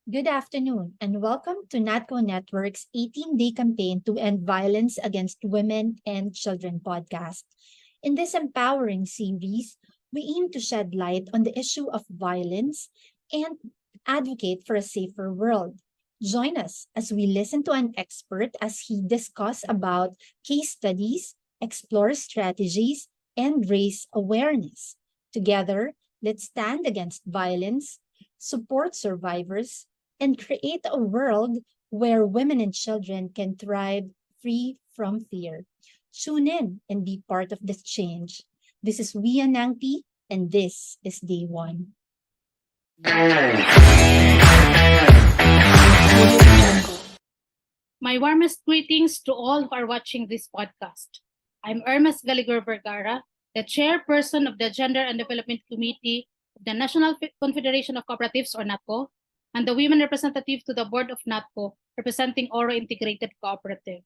Good afternoon, and welcome to NATCO Network's 18-day campaign to end violence against women and children podcast. In this empowering series, we aim to shed light on the issue of violence and advocate for a safer world. Join us as we listen to an expert as he discusses about case studies, explore strategies, and raise awareness. Together, let's stand against violence, support survivors, and create a world where women and children can thrive free from fear. Tune in and be part of this change. This is 𝐕𝐢𝐽𝐽, and this is day one. My warmest greetings to all who are watching this podcast. I'm 𝐒𝐚𝐟𝐞 Vergara, the chairperson of the Gender and Development Committee of the National Confederation of Cooperatives, or NATCO, and the women representative to the board of NATCO, representing Oro Integrated Cooperative.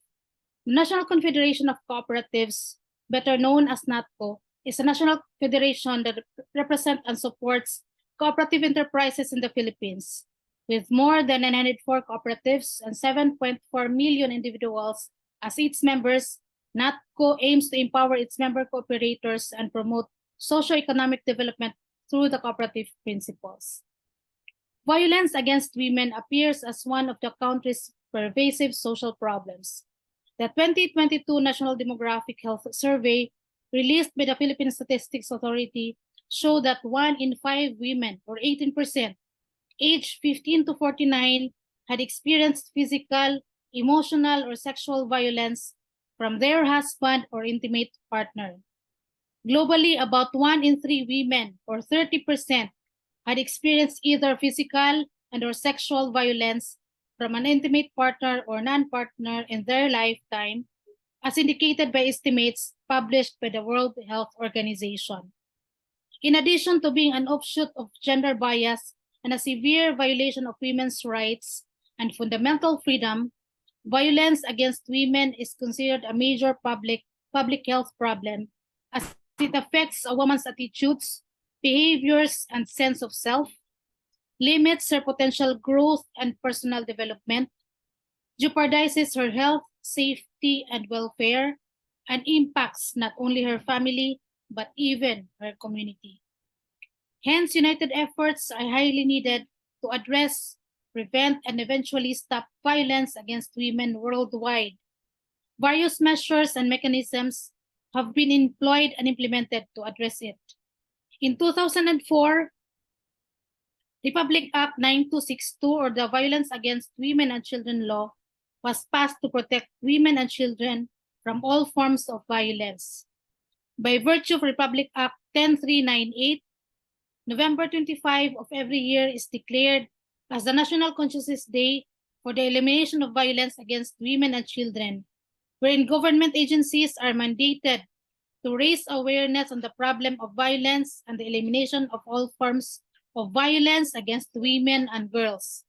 The National Confederation of Cooperatives, better known as NATCO, is a national federation that represents and supports cooperative enterprises in the Philippines. With more than 904 cooperatives and 7.4 million individuals as its members, NATCO aims to empower its member cooperators and promote socio-economic development through the cooperative principles. Violence against women appears as one of the country's pervasive social problems. The 2022 National Demographic Health Survey, released by the Philippine Statistics Authority, showed that 1 in 5 women, or 18%, aged 15 to 49, had experienced physical, emotional, or sexual violence from their husband or intimate partner. Globally, about 1 in 3 women, or 30%, had experienced either physical and or sexual violence from an intimate partner or non-partner in their lifetime, as indicated by estimates published by the World Health Organization. In addition to being an offshoot of gender bias and a severe violation of women's rights and fundamental freedom, violence against women is considered a major public health problem as it affects a woman's attitudes, behaviors, and sense of self, limits her potential growth and personal development, jeopardizes her health, safety, and welfare, and impacts not only her family, but even her community. Hence, united efforts are highly needed to address, prevent, and eventually stop violence against women worldwide. Various measures and mechanisms have been employed and implemented to address it. In 2004, Republic Act 9262, or the Violence Against Women and Children Law, was passed to protect women and children from all forms of violence. By virtue of Republic Act 10398, November 25 of every year is declared as the National Consciousness Day for the elimination of violence against women and children, wherein government agencies are mandated to raise awareness on the problem of violence and the elimination of all forms of violence against women and girls.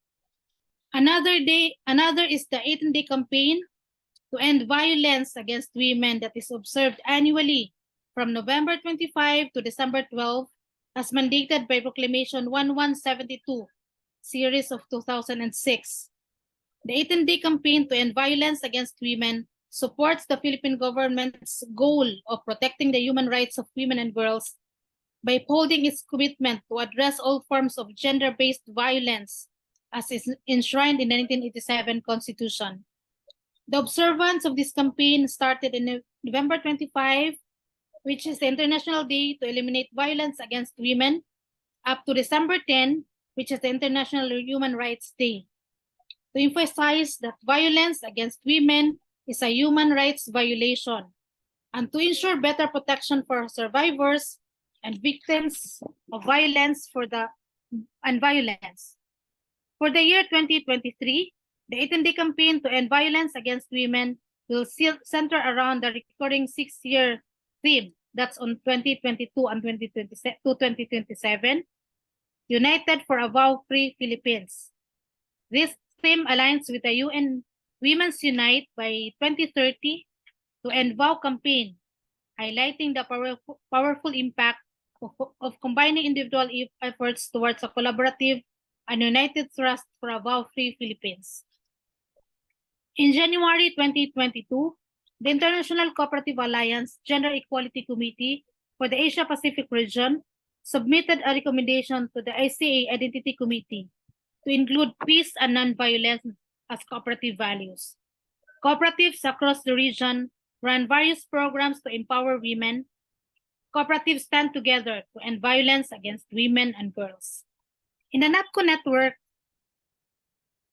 Another is the 18-day campaign to end violence against women that is observed annually from November 25 to December 12, as mandated by Proclamation 1172, series of 2006. The 18-day campaign to end violence against women supports the Philippine government's goal of protecting the human rights of women and girls by upholding its commitment to address all forms of gender-based violence as is enshrined in the 1987 Constitution. The observance of this campaign started in November 25, which is the International Day to Eliminate Violence Against Women, up to December 10, which is the International Human Rights Day, to emphasize that violence against women is a human rights violation, and to ensure better protection for survivors and victims of violence and violence. For the year 2023, the 18-day campaign to end violence against women will center around the recurring 6-year theme that's on 2022 and 2027, United for a Vow-Free Philippines. This theme aligns with the UN Women's Unite by 2030 to End Vow campaign, highlighting the powerful impact of combining individual efforts towards a collaborative and united thrust for a vow-free Philippines. In January 2022, the International Cooperative Alliance Gender Equality Committee for the Asia-Pacific region submitted a recommendation to the ICA Identity Committee to include peace and nonviolence as cooperative values. Cooperatives across the region run various programs to empower women. Cooperatives stand together to end violence against women and girls. In the 𝐒𝐚𝐞 network,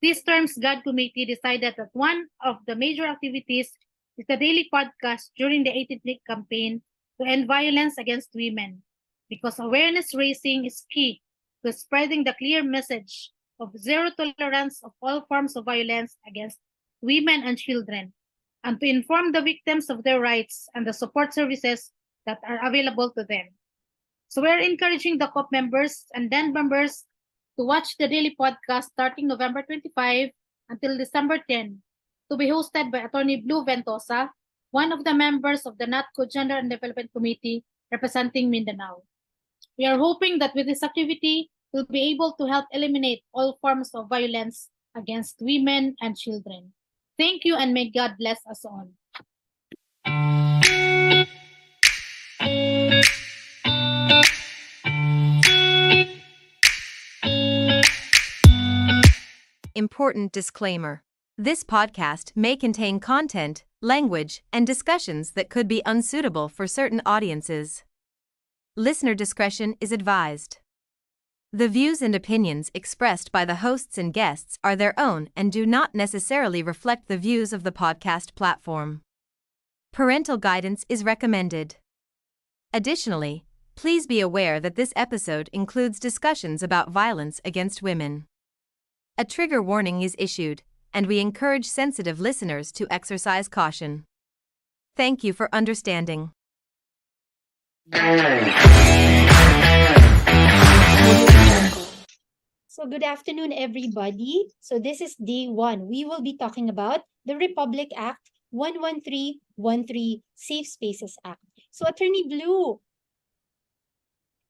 this term's God Committee decided that one of the major activities is the daily podcast during the 18th day campaign to end violence against women, because awareness raising is key to spreading the clear message of zero tolerance of all forms of violence against women and children, and to inform the victims of their rights and the support services that are available to them. So we're encouraging the COP members and then members to watch the daily podcast starting November 25 until December 10, to be hosted by Atty. Ventosa, one of the members of the 𝐒𝐚𝐞 Gender and Development Committee representing Mindanao. We are hoping that with this activity, we'll be able to help eliminate all forms of violence against women and children. Thank you, and may God bless us all. Important disclaimer. This podcast may contain content, language, and discussions that could be unsuitable for certain audiences. Listener discretion is advised. The views and opinions expressed by the hosts and guests are their own and do not necessarily reflect the views of the podcast platform. Parental guidance is recommended. Additionally, please be aware that this episode includes discussions about violence against women. A trigger warning is issued, and we encourage sensitive listeners to exercise caution. Thank you for understanding. So good afternoon, everybody. So this is day 1. We will be talking about the Republic Act 11313 Safe Spaces Act. So Attorney Blue,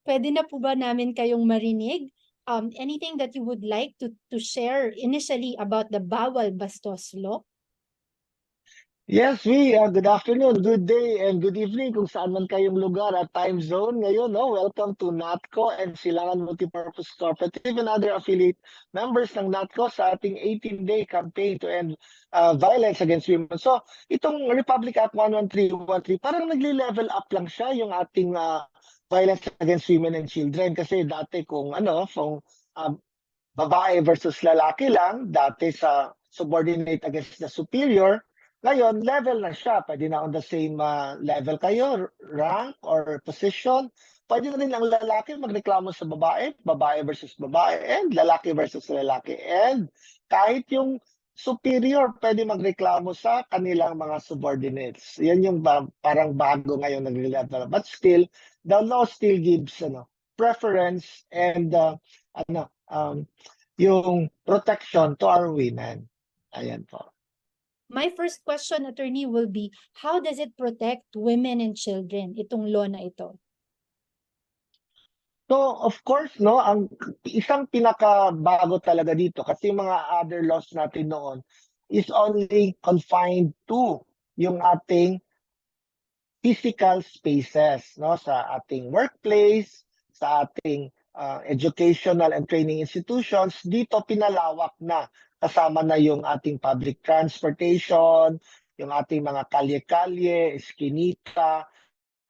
pwede na po ba namin kayong marinig? Anything that you would like to share initially about the Bawal Bastos Law? Yes, good afternoon, good day, and good evening kung saan man kayong lugar at time zone ngayon. Welcome to 𝐒𝐚𝐞 and 𝐒𝐚𝐼 Multipurpose Cooperative and other affiliate members ng 𝐒𝐚𝐞 sa ating 18-day campaign to end violence against women. So, itong Republic Act 11313, parang nagli-level up lang siya yung ating violence against women and children. Kasi dati kung babae versus lalaki lang, dati sa subordinate against the superior. Ngayon, level na siya. Pwede na on the same level kayo, rank or position. Pwede na rin ang lalaki magreklamo sa babae, babae versus babae, and lalaki versus lalaki. And kahit yung superior, pwede magreklamo sa kanilang mga subordinates. Yan yung parang bago ngayon nagre-level. But still, the law still gives preference and yung protection to our women. Ayan po. My first question, Attorney, will be, how does it protect women and children, itong law na ito? So, of course, ang isang pinakabago talaga dito, kasi mga other laws natin noon is only confined to yung ating physical spaces, sa ating workplace, sa ating educational and training institutions. Dito pinalawak na, kasama na yung ating public transportation, yung ating mga kalye-kalye, eskinita,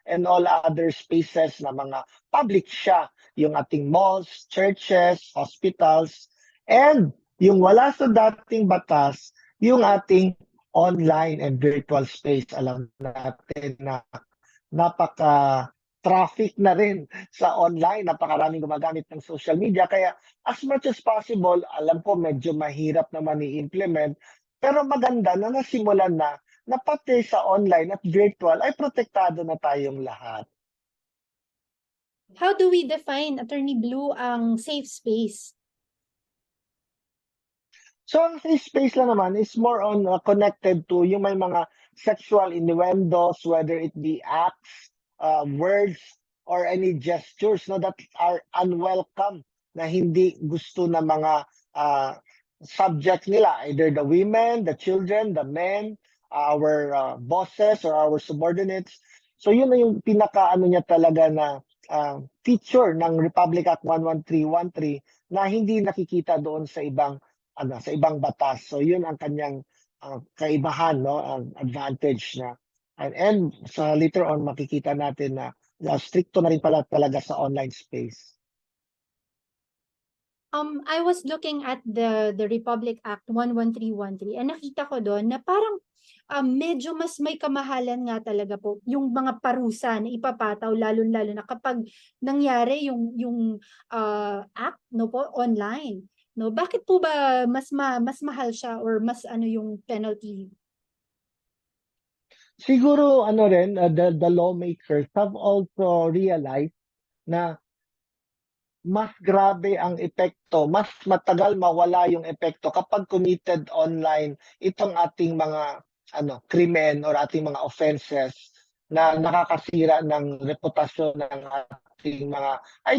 and all other spaces na mga public siya, yung ating malls, churches, hospitals, and yung wala sa dating batas, yung ating online and virtual space. Alam natin na napaka-traffic na rin sa online, napakaraming gumagamit ng social media, kaya as much as possible, alam ko medyo mahirap naman i-implement, pero maganda na nasimulan na pati sa online at virtual ay protektado na tayong lahat. How do we define, Attorney Blue, ang safe space? So ang safe space lang naman is more on connected to yung may mga sexual innuendos, whether it be acts, words, or any gestures that are unwelcome na hindi gusto ng mga subject nila, either the women, the children, the men, our bosses or our subordinates. So yun na yung pinaka-ano niya talaga na feature ng Republic Act 11313 na hindi nakikita doon sa ibang sa ibang batas. So yun ang kanyang kaibahan, no, ang advantage na. And so later on makikita natin na stricto na rin pala talaga sa online space. I was looking at the Republic Act 11313 and nakita ko doon na parang medyo mas may kamahalan nga talaga po yung mga parusa na ipapataw lalo-lalo na kapag nangyari yung act no po online. No, bakit po ba mas mahal siya or mas ano yung penalty? Siguro ano rin, the lawmakers have also realized na mas grabe ang epekto, mas matagal mawala yung epekto kapag committed online itong ating mga krimen or ating mga offenses na nakakasira ng reputasyon ng ating mga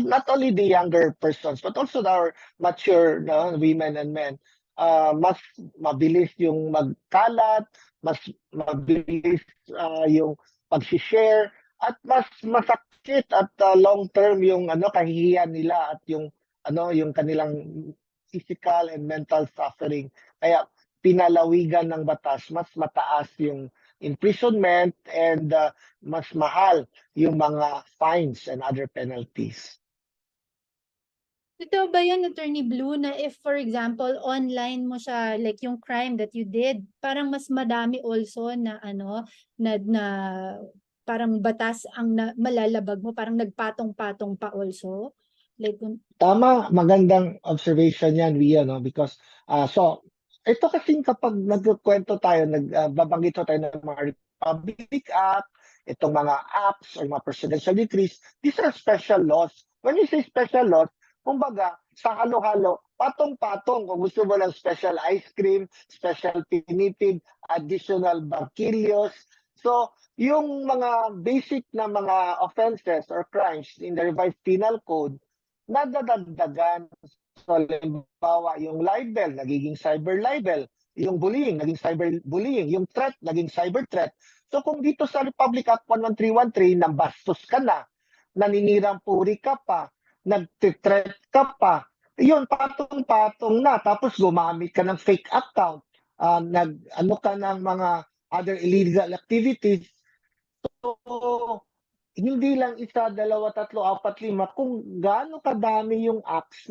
not only the younger persons but also our mature women and men. Mas mabilis yung magkalat, mas mabilis yung pag-share at mas masakit at long term yung kahihiyan nila at yung yung kanilang physical and mental suffering. Kaya pinalawigan ng batas, mas mataas yung imprisonment and mas mahal yung mga fines and other penalties. Totoo ba yun, Attorney Blue, na if, for example, online mo siya, like yung crime that you did, parang mas madami also na na parang batas ang malalabag mo, parang nagpatong-patong pa also? Like, Tama, magandang observation yan, Ria, no? Because, so, ito kasing kapag nagkwento tayo, nagbabanggit tayo ng mga Republic Act, itong mga acts or mga presidential decrees, these are special laws. When you say special laws, kumbaga, sa halo-halo, patong-patong, kung gusto mo ng special ice cream, special tinitid, additional barquillos. So, yung mga basic na mga offenses or crimes in the revised penal code, nadadagdagan. So, halimbawa, yung libel, nagiging cyber libel. Yung bullying, naging cyber bullying. Yung threat, naging cyber threat. So, kung dito sa Republic Act 11313, nambastos ka na, naninirang puri ka pa, nag-threat ka pa, yun, patong-patong na. Tapos gumamit ka ng fake account, ka ng mga other illegal activities. So, hindi lang isa, dalawa, tatlo, apat, lima, kung gaano kadami yung acts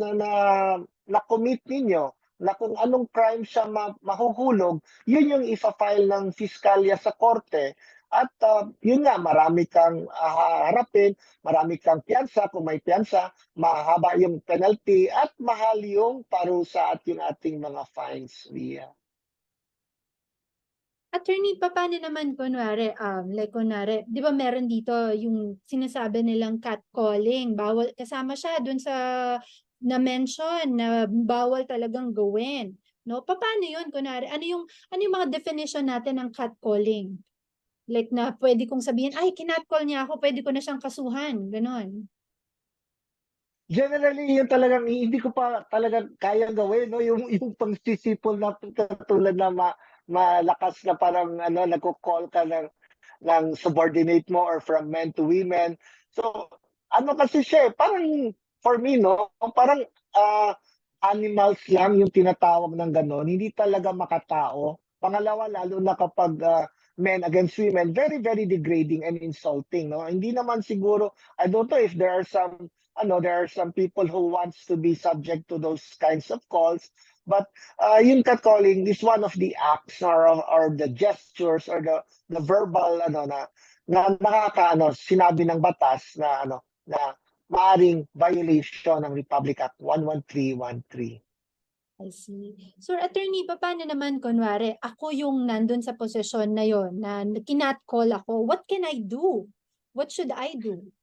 na-commit ninyo, na kung anong crime siya mahuhulog, yun yung isa-file ng fiskalya sa korte. At yun nga, marami kang harapin, marami kang piyansa, kung may piyansa, mahaba yung penalty at mahal yung parusa at yung ating mga fines. Yeah. Attorney, paano naman kunwari, like kunwari, di ba meron dito yung sinasabi nilang catcalling, bawal, kasama siya dun sa na-mention na bawal talagang gawin. No? Paano yun, kunwari, ano yung mga definition natin ng catcalling? Like na pwede kong sabihin, ay, kinatcall niya ako, pwede ko na siyang kasuhan, ganon. Generally, yun talagang hindi ko pa talaga kaya gawin, no? Yung pangsisipol na katulad na malakas na parang nagko-call ka ng subordinate mo or from men to women. So, kasi siya, parang for me, no, parang animals lang yung tinatawag ng gano'n, hindi talaga makatao. Pangalawa, lalo na kapag men against women, very, very degrading and insulting, no? Hindi naman siguro, I don't know if there are some people who wants to be subject to those kinds of calls, but yung catcalling is one of the acts or the gestures or the verbal na sinabi ng batas na na maaring violation ng Republic Act 11313. I see. So, attorney, paano naman kunwari, ako yung nandun sa posisyon na yon na kinat-call ako, what can I do? What should I do?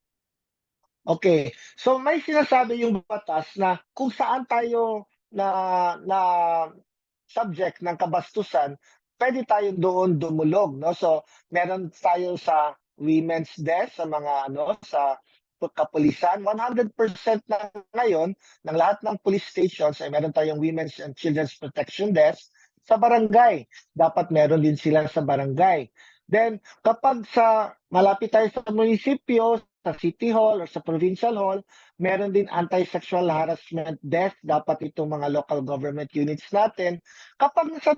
Okay. So may sinasabi yung batas na kung saan tayo na subject ng kabastusan, pwede tayo doon dumulog, no? So meron tayo sa women's desk, sa mga sa kapulisan. 100% na ngayon ng lahat ng police stations ay meron tayong Women's and Children's Protection Desk sa barangay. Dapat meron din sila sa barangay. Then, kapag malapit tayo sa munisipyo, sa City Hall or sa Provincial Hall, meron din anti-sexual harassment desk. Dapat itong mga local government units natin. Kapag nasa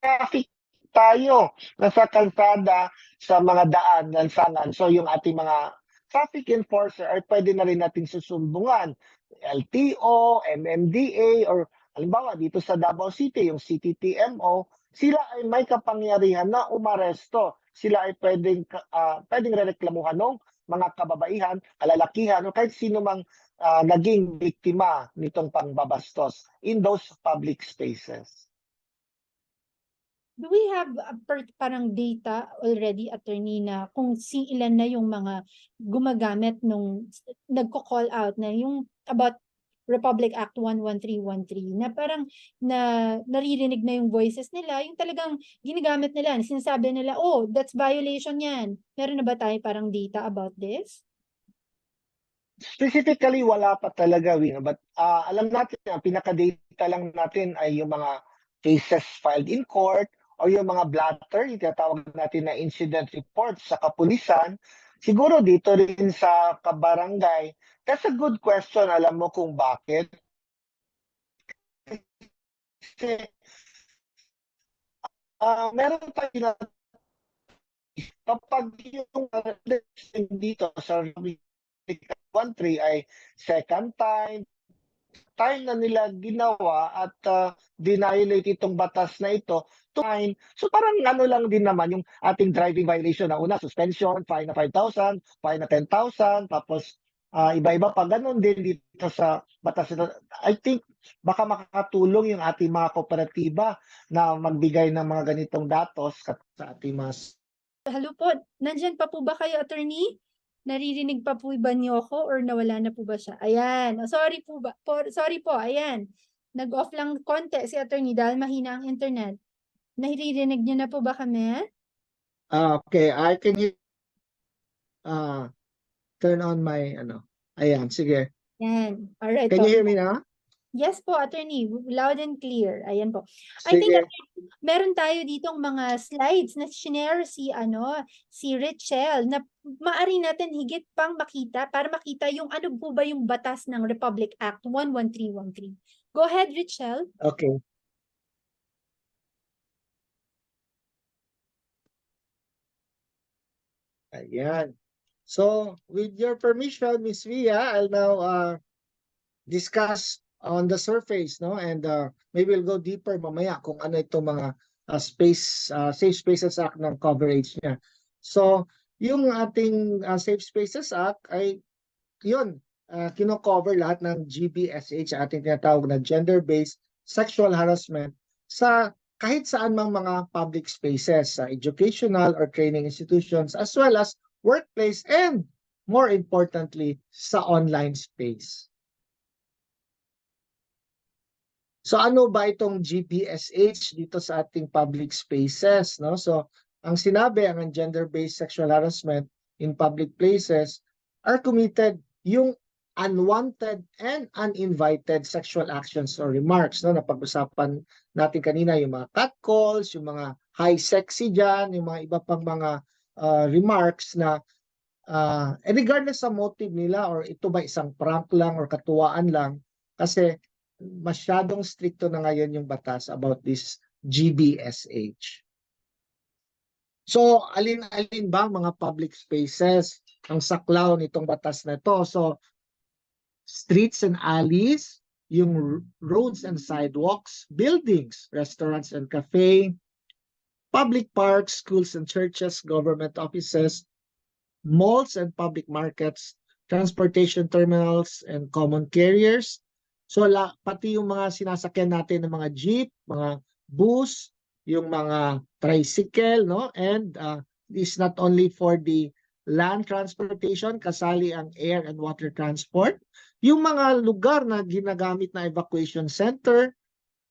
traffic tayo, nasa kalsada, sa mga daan, lansangan, so yung ating mga traffic enforcer ay pwede na rin natin susumbungan. LTO, MMDA, or halimbawa dito sa Davao City, yung CTTMO, sila ay may kapangyarihan na umaresto. Sila ay pwedeng rereklamuhan ng mga kababaihan, kalalakihan, o kahit sino mang naging biktima nitong pangbabastos in those public spaces. Do we have parang data already, attorney, na kung ilan na yung mga gumagamit nung nagko-call out na yung about Republic Act 11313 na parang naririnig na yung voices nila, yung talagang ginagamit nila, sinasabi nila, oh, that's violation yan. Meron na ba tayo parang data about this? Specifically, wala pa talaga, Wing. But alam natin, ang pinaka-data lang natin ay yung mga cases filed in court o yung mga blatter, yung tinatawag natin na incident reports sa kapulisan. Siguro dito rin sa kabarangay. That's a good question. Alam mo kung bakit? Kasi meron tayo na kapag yung dito sa 1.3 ay second time na nila ginawa at dinayolate itong batas na ito. So parang ano lang din naman yung ating driving violation na una, suspension, fine na 5,000, fine na 10,000, tapos iba-iba pa. Ganun din dito sa batas ito. I think baka makakatulong yung ating mga kooperatiba na magbigay ng mga ganitong datos sa ating mga... Hello po, nandyan pa po ba kayo, attorney? Naririnig pa po ba niyo ako or nawala na po ba siya? Ayan. Sorry po. Ayan. Nag-off lang konti si attorney dahil mahina ang internet. Naririnig niyo na po ba kami? Okay, I can turn on my Ayan, sige. Ayan. Alright Can po. you hear me now? Yes po, attorney. Loud and clear. Ayan po. I Sige. think meron tayo ditong mga slides na share si Richelle na maaari natin higit pang makita para makita yung ano po ba yung batas ng Republic Act 11313. Go ahead, Richelle. Okay. Ayan. So, with your permission, Ms. Via, I'll now discuss on the surface, no? And maybe we'll go deeper mamaya kung ano itong mga Safe Spaces Act ng coverage niya. So, yung ating Safe Spaces Act ay yun, kino-cover lahat ng GBSH, ating tinatawag na gender-based sexual harassment sa kahit saan mang mga public spaces, sa educational or training institutions, as well as workplace and, more importantly, sa online space. So ano ba itong GBSH dito sa ating public spaces, no? So ang sinabi, ang gender-based sexual harassment in public places are committed yung unwanted and uninvited sexual actions or remarks, no? Napag-usapan natin kanina yung mga catcalls, yung mga high sexy dyan, yung mga iba pang mga remarks na regardless sa motive nila or ito ba isang prank lang or katuwaan lang, kasi masyadong stricto na ngayon yung batas about this GBSH. So, alin-alin ba mga public spaces ang saklaw nitong batas na ito? So, streets and alleys, yung roads and sidewalks, buildings, restaurants and cafe, public parks, schools and churches, government offices, malls and public markets, transportation terminals and common carriers. So pati yung mga sinasakyan natin ng mga jeep, mga bus, yung mga tricycle, no? And this not only for the land transportation, kasali ang air and water transport. Yung mga lugar na ginagamit na evacuation center,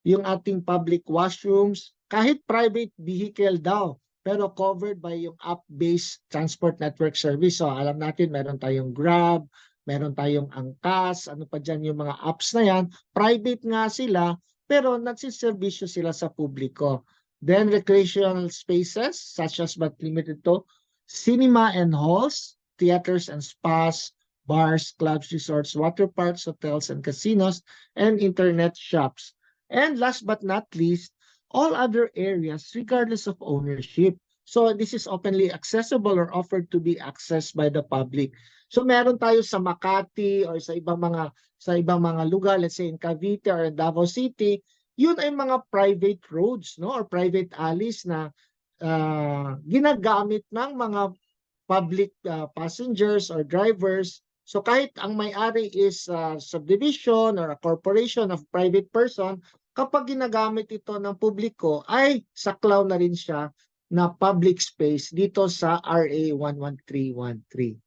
yung ating public washrooms, kahit private vehicle daw pero covered by yung app-based transport network service. So alam natin meron tayong Grab, meron tayong Angkas, ano pa dyan yung mga apps na yan. Private nga sila, pero nagsiservisyo sila sa publiko. Then recreational spaces such as but limited to cinema and halls, theaters and spas, bars, clubs, resorts, water parks, hotels and casinos, and internet shops. And last but not least, all other areas regardless of ownership. So this is openly accessible or offered to be accessed by the public. So meron tayo sa Makati or sa ibang mga lugar, let's say in Cavite or in Davao City, yun ay mga private roads, no, or private alleys na ginagamit ng mga public passengers or drivers. So kahit ang may-ari is subdivision or a corporation of private person, kapag ginagamit ito ng publiko ay saklaw na rin siya na public space dito sa RA 11313.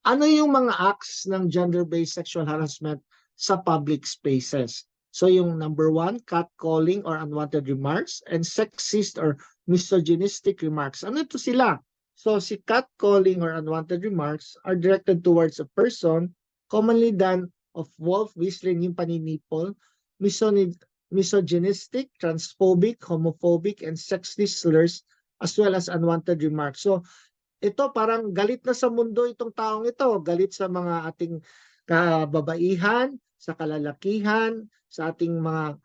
Ano yung mga acts ng gender-based sexual harassment sa public spaces? So yung number 1, catcalling or unwanted remarks, and sexist or misogynistic remarks. Ano ito sila? So si catcalling or unwanted remarks are directed towards a person, commonly done of wolf whistling yung paninipol, misogynistic, transphobic, homophobic, and sexist slurs, as well as unwanted remarks. So ito parang galit na sa mundo itong taong ito, galit sa mga ating kababaihan, sa kalalakihan, sa ating mga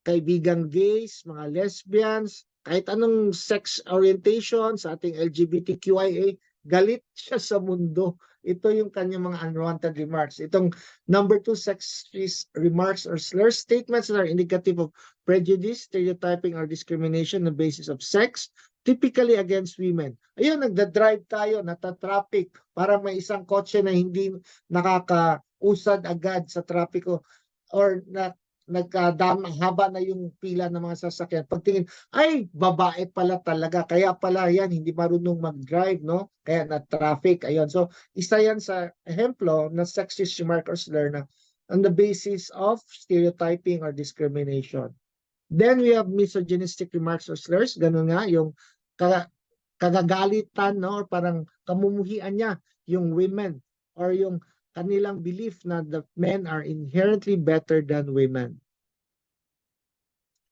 kaibigang gays, mga lesbians, kahit anong sex orientation, sa ating LGBTQIA, galit siya sa mundo. Ito yung kanyang mga unwanted remarks. Itong number 2, sexist remarks or slur statements that are indicative of prejudice, stereotyping, or discrimination on the basis of sex, typically against women. Ayun, nagda-drive tayo, nata-traffic, para may isang kotse na hindi nakakausad agad sa trapiko or haba na yung pila ng mga sasakyan. Pagtingin, ay, babae pala talaga. Kaya pala yan, hindi marunong mag-drive, no? Kaya na-traffic. Ayun. So, isa yan sa ehemplo na sexist remark or slur na on the basis of stereotyping or discrimination. Then we have misogynistic remarks or slurs. Ganun nga, yung kagagalitan, no? Or parang kamumuhian niya yung women or yung kanilang belief na the men are inherently better than women.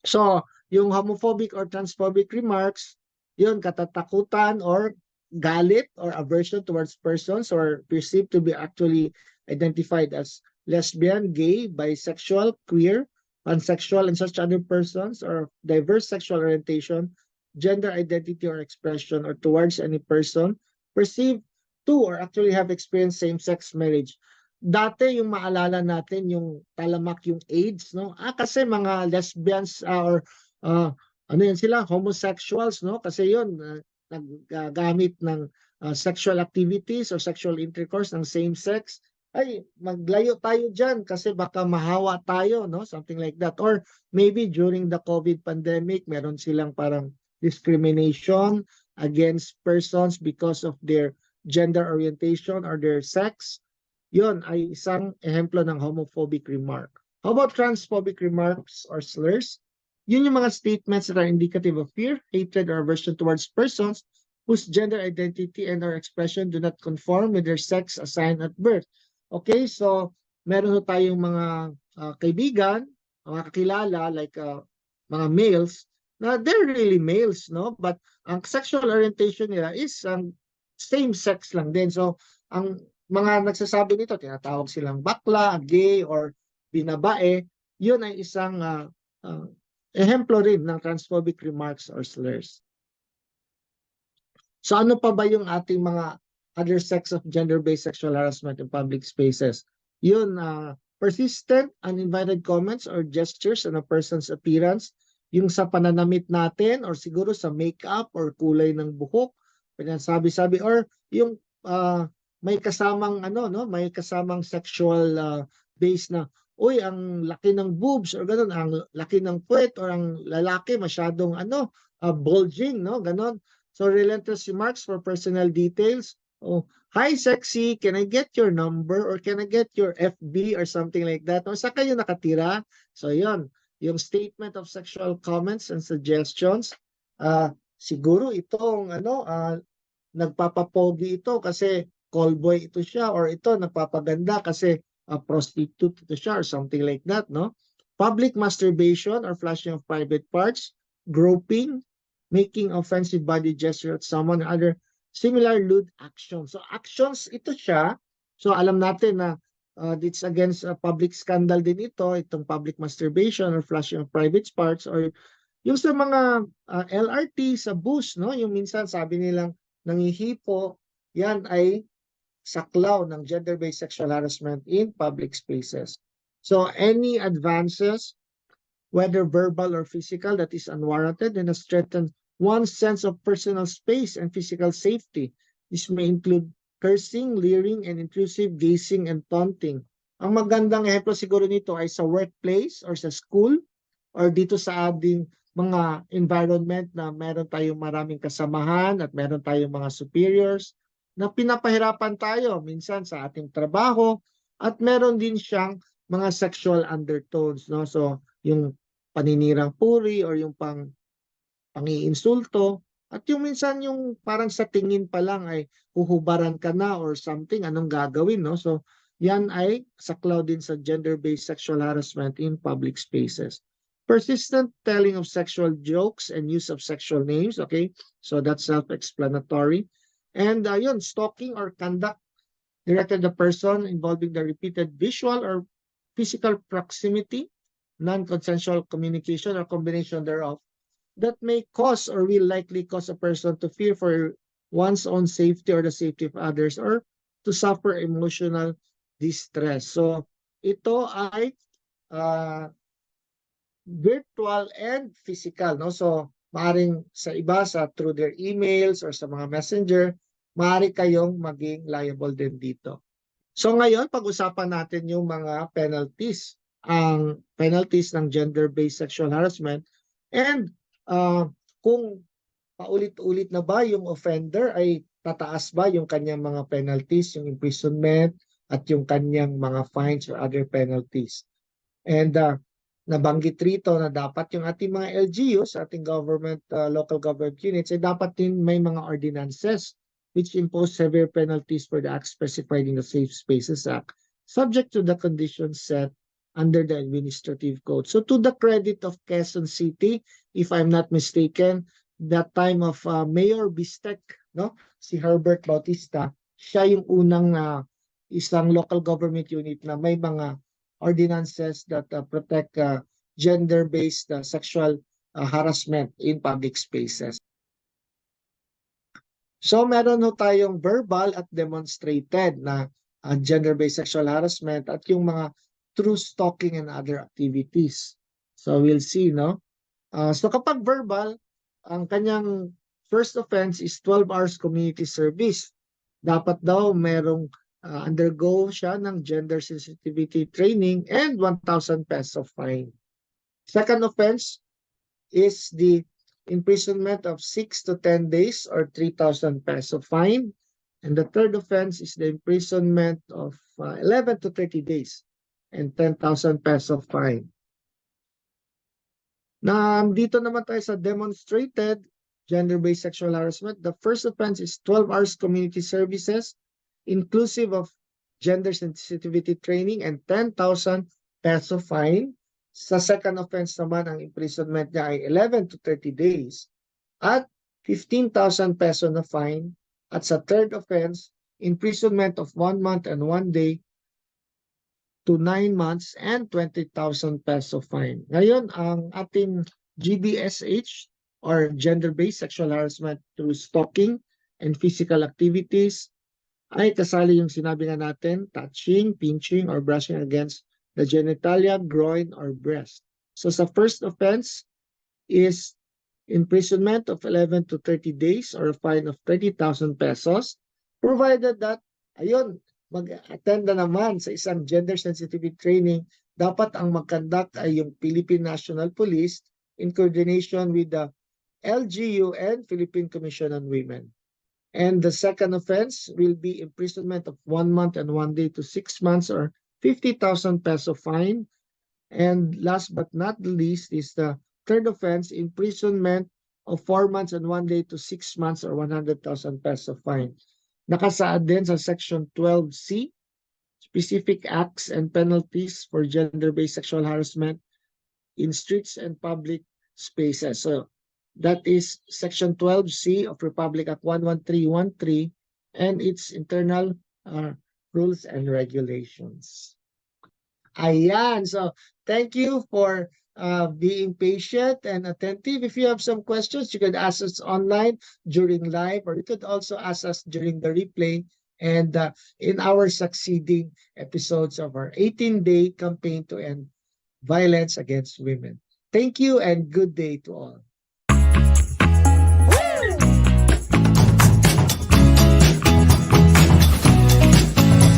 So, yung homophobic or transphobic remarks, yun, katatakutan or galit or aversion towards persons or perceived to be actually identified as lesbian, gay, bisexual, queer, pansexual, and such other persons or diverse sexual orientation, gender identity or expression, or towards any person perceived to or actually have experienced same-sex marriage. Dati yung maalala natin yung talamak yung AIDS, no? Kasi mga lesbians or ano yan sila, homosexuals, no? Kasi yun, naggamit ng sexual activities or sexual intercourse ng same sex. Ay, maglayo tayo dyan kasi baka mahawa tayo, no? Something like that. Or maybe during the COVID pandemic, meron silang parang discrimination against persons because of their gender orientation or their sex. Yun ay isang ehemplo ng homophobic remark. How about transphobic remarks or slurs? Yun yung mga statements that are indicative of fear, hatred, or aversion towards persons whose gender identity and or expression do not conform with their sex assigned at birth. Okay, so meron tayong mga kaibigan, mga kakilala, like mga males, na they're really males, no? But ang sexual orientation nila is same sex lang din. So, ang mga nagsasabi nito, tinatawag silang bakla, gay, or binabae, yun ay isang ehemplo rin ng transphobic remarks or slurs. So ano pa ba yung ating mga other sects of gender-based sexual harassment in public spaces? Yun, persistent, uninvited comments or gestures on a person's appearance, yung sa pananamit natin or siguro sa makeup or kulay ng buhok, pinasabi-sabi, or yung may kasamang may kasamang sexual base na uy, ang laki ng boobs or ganun, ang laki ng puwet or ang lalaki masyadong bulging, no, ganun. So relentless remarks for personal details. Oh, hi sexy, can I get your number or can I get your FB or something like that? O saan kayo nakatira? So yun. yung statement of sexual comments and suggestions. Siguro itong nagpapapogi ito kasi callboy ito siya, or ito nagpapaganda kasi prostitute ito siya, or something like that, no? Public masturbation or flashing of private parts, groping, making offensive body gesture at someone, other similar lewd actions. So actions ito siya. So alam natin na it's against public scandal din ito, itong public masturbation or flashing of private parts, or yung sa mga LRT, sa bus, no? Yung minsan sabi nilang nangihipo, yan ay saklaw ng gender-based sexual harassment in public spaces. So any advances, whether verbal or physical, that is unwarranted and has threatened one's sense of personal space and physical safety. This may include cursing, leering, and intrusive gazing and taunting. Ang magandang ehemplo siguro nito ay sa workplace or sa school or dito sa ating mga environment na meron tayong maraming kasamahan at meron tayong mga superiors na pinapahirapan tayo minsan sa ating trabaho, at meron din siyang mga sexual undertones, no? So yung paninirang puri or yung pangiinsulto, at yung minsan yung parang sa tingin pa lang ay huhubaran ka na or something, anong gagawin, no? So yan ay saklaw din sa gender-based sexual harassment in public spaces. Persistent telling of sexual jokes and use of sexual names, okay? So that's self-explanatory. And yun, stalking or conduct directed the person involving the repeated visual or physical proximity, non-consensual communication or combination thereof, that may cause or will likely cause a person to fear for one's own safety or the safety of others, or to suffer emotional distress. So ito ay virtual and physical, no? So maaring sa iba through their emails or sa mga messenger, maaari kayong maging liable din dito. So ngayon, pag-usapan natin yung mga penalties, ang penalties ng gender-based sexual harassment, and kung paulit-ulit na ba yung offender, ay tataas ba yung kanyang mga penalties, yung imprisonment at yung kanyang mga fines or other penalties. And nabanggit rito na dapat yung ating mga LGUs, ating government, local government units, ay dapat din may mga ordinances which impose severe penalties for the acts specified in the Safe Spaces Act, subject to the conditions set under the administrative code. So to the credit of Quezon City, if I'm not mistaken, that time of Mayor Bistek, no, si Herbert Bautista, siya yung unang isang local government unit na may mga ordinances that protect gender-based sexual harassment in public spaces. So meron ho tayong verbal at demonstrated na gender-based sexual harassment at yung mga true stalking and other activities. So we'll see, no? So kapag verbal, ang kanyang first offense is 12 hours community service. Dapat daw merong undergo siya ng gender sensitivity training and 1,000 pesos fine. Second offense is the imprisonment of 6 to 10 days or 3,000 peso fine. And the third offense is the imprisonment of 11 to 30 days and 10,000 peso fine. Na dito naman tayo sa demonstrated gender-based sexual harassment. The first offense is 12 hours community services, inclusive of gender sensitivity training and 10,000 peso fine. Sa second offense naman, ang imprisonment niya ay 11 to 30 days at 15,000 peso na fine. At sa third offense, imprisonment of 1 month and 1 day to 9 months and 20,000 peso fine. Ngayon, ang ating GBSH or gender-based sexual harassment through stalking and physical activities ay kasali yung sinabi nga natin, touching, pinching, or brushing against the genitalia, groin, or breast. So sa first offense is imprisonment of 11 to 30 days or a fine of 30,000 pesos, provided that, ayun, mag-attend na naman sa isang gender sensitivity training, dapat ang mag-conduct ay yung Philippine National Police in coordination with the LGU and Philippine Commission on Women. And the second offense will be imprisonment of 1 month and 1 day to 6 months or 50,000 peso fine. And last but not the least is the third offense, imprisonment of 4 months and 1 day to 6 months or 100,000 peso fine. Nakasaad din sa Section 12C, specific acts and penalties for gender-based sexual harassment in streets and public spaces. So that is Section 12C of Republic Act 11313 and its internal rules and regulations. Ayan. So thank you for being patient and attentive. If you have some questions, you can ask us online during live, or you could also ask us during the replay and in our succeeding episodes of our 18-day campaign to end violence against women. Thank you and good day to all.